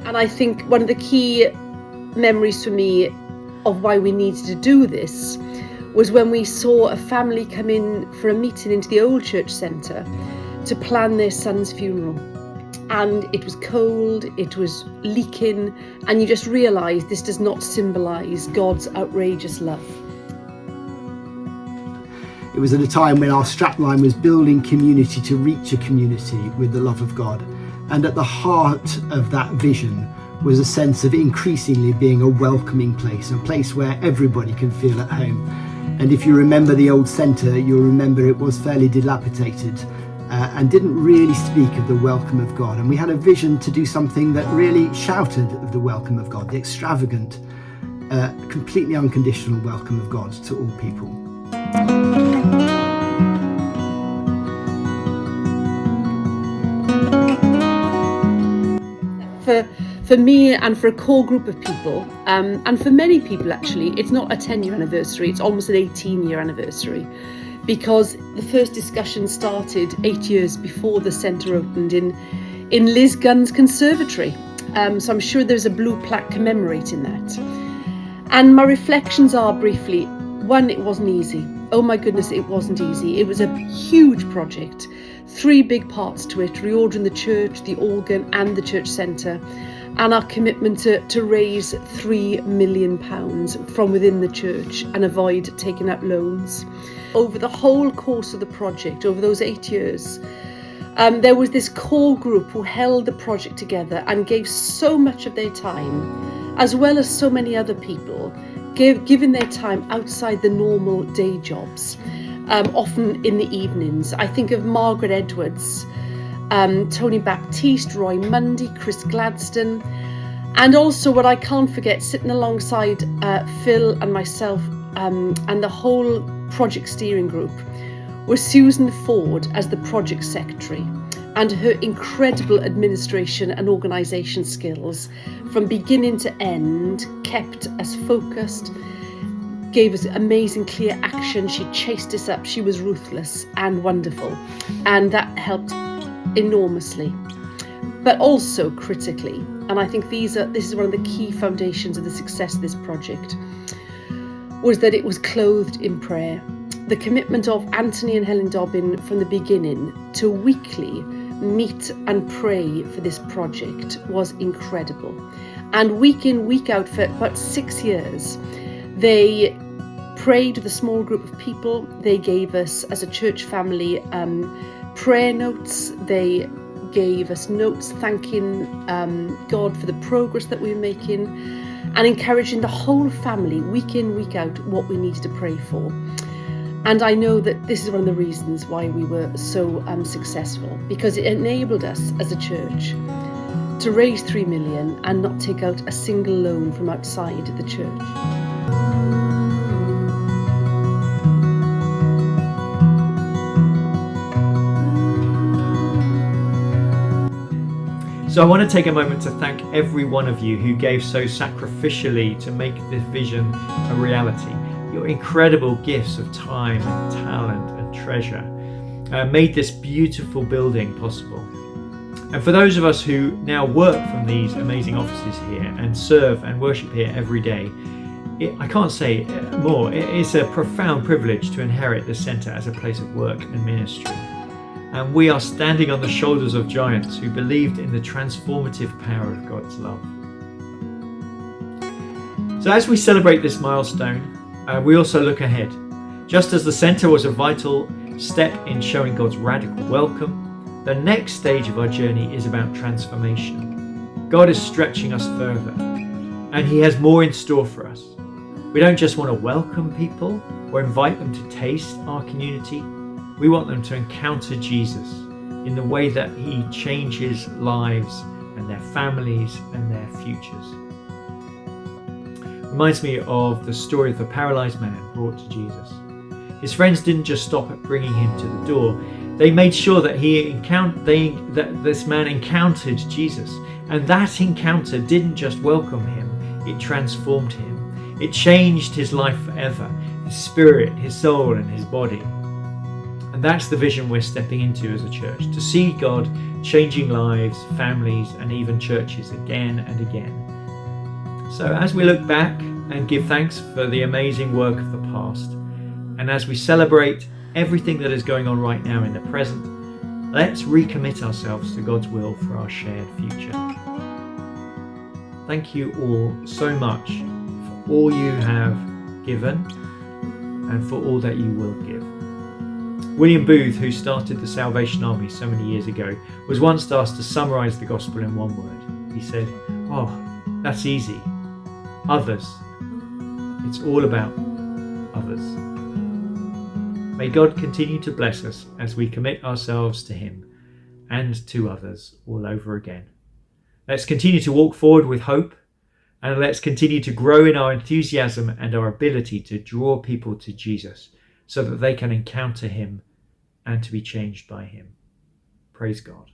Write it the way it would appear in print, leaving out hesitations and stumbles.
And I think one of the key memories for me of why we needed to do this was when we saw a family come in for a meeting into the old church centre to plan their son's funeral. And it was cold, it was leaking, and you just realised this does not symbolise God's outrageous love. It was at a time when our strapline was building community to reach a community with the love of God. And at the heart of that vision was a sense of increasingly being a welcoming place, a place where everybody can feel at home. And if you remember the old centre, you'll remember it was fairly dilapidated and didn't really speak of the welcome of God. And we had a vision to do something that really shouted of the welcome of God, the extravagant, completely unconditional welcome of God to all people. For me and for a core group of people, and for many people actually, it's not a 10-year anniversary, it's almost an 18-year anniversary, because the first discussion started 8 years before the centre opened in Liz Gunn's conservatory. So I'm sure there's a blue plaque commemorating that. And my reflections are briefly, one, it wasn't easy. Oh my goodness, it wasn't easy. It was a huge project, 3 big parts to it: reordering the church, the organ and the church centre, and our commitment to raise £3 million from within the church and avoid taking out loans. Over the whole course of the project, over those 8 years, there was this core group who held the project together and gave so much of their time, as well as so many other people, giving their time outside the normal day jobs, often in the evenings. I think of Margaret Edwards, Tony Baptiste, Roy Mundy, Chris Gladstone, and also what I can't forget, sitting alongside Phil and myself and the whole project steering group, was Susan Ford as the project secretary, and her incredible administration and organisation skills from beginning to end kept us focused, gave us amazing clear action. She chased us up, she was ruthless and wonderful, and that helped enormously. But also critically, and I think this is one of the key foundations of the success of this project, was that it was clothed in prayer. The commitment of Anthony and Helen Dobbin from the beginning to weekly meet and pray for this project was incredible. And week in, week out for about 6 years, they prayed with a small group of people. They gave us, as a church family, prayer notes. They gave us notes thanking God for the progress that we were making and encouraging the whole family, week in, week out, what we needed to pray for. And I know that this is one of the reasons why we were so successful, because it enabled us as a church to raise 3 million and not take out a single loan from outside the church. So I want to take a moment to thank every one of you who gave so sacrificially to make this vision a reality. Your incredible gifts of time and talent and treasure made this beautiful building possible. And for those of us who now work from these amazing offices here and serve and worship here every day, I can't say more. It's a profound privilege to inherit the centre as a place of work and ministry. And we are standing on the shoulders of giants who believed in the transformative power of God's love. So as we celebrate this milestone, we also look ahead. Just as the centre was a vital step in showing God's radical welcome, the next stage of our journey is about transformation. God is stretching us further, and He has more in store for us. We don't just want to welcome people or invite them to taste our community. We want them to encounter Jesus in the way that He changes lives and their families and their futures. Reminds me of the story of the paralyzed man brought to Jesus. His friends didn't just stop at bringing him to the door. They made sure that that this man encountered Jesus, and that encounter didn't just welcome him, it transformed him. It changed his life forever, his spirit, his soul, and his body. And And that's the vision we're stepping into as a church, to see God changing lives, families, and even churches again and again. So as we look back and give thanks for the amazing work of the past, and as we celebrate everything that is going on right now in the present, let's recommit ourselves to God's will for our shared future. Thank you all so much for all you have given and for all that you will give. William Booth, who started the Salvation Army so many years ago, was once asked to summarise the gospel in one word. He said, "Oh, that's easy. Others. It's all about others." May God continue to bless us as we commit ourselves to Him and to others all over again. Let's continue to walk forward with hope, and let's continue to grow in our enthusiasm and our ability to draw people to Jesus so that they can encounter Him and to be changed by Him. Praise God.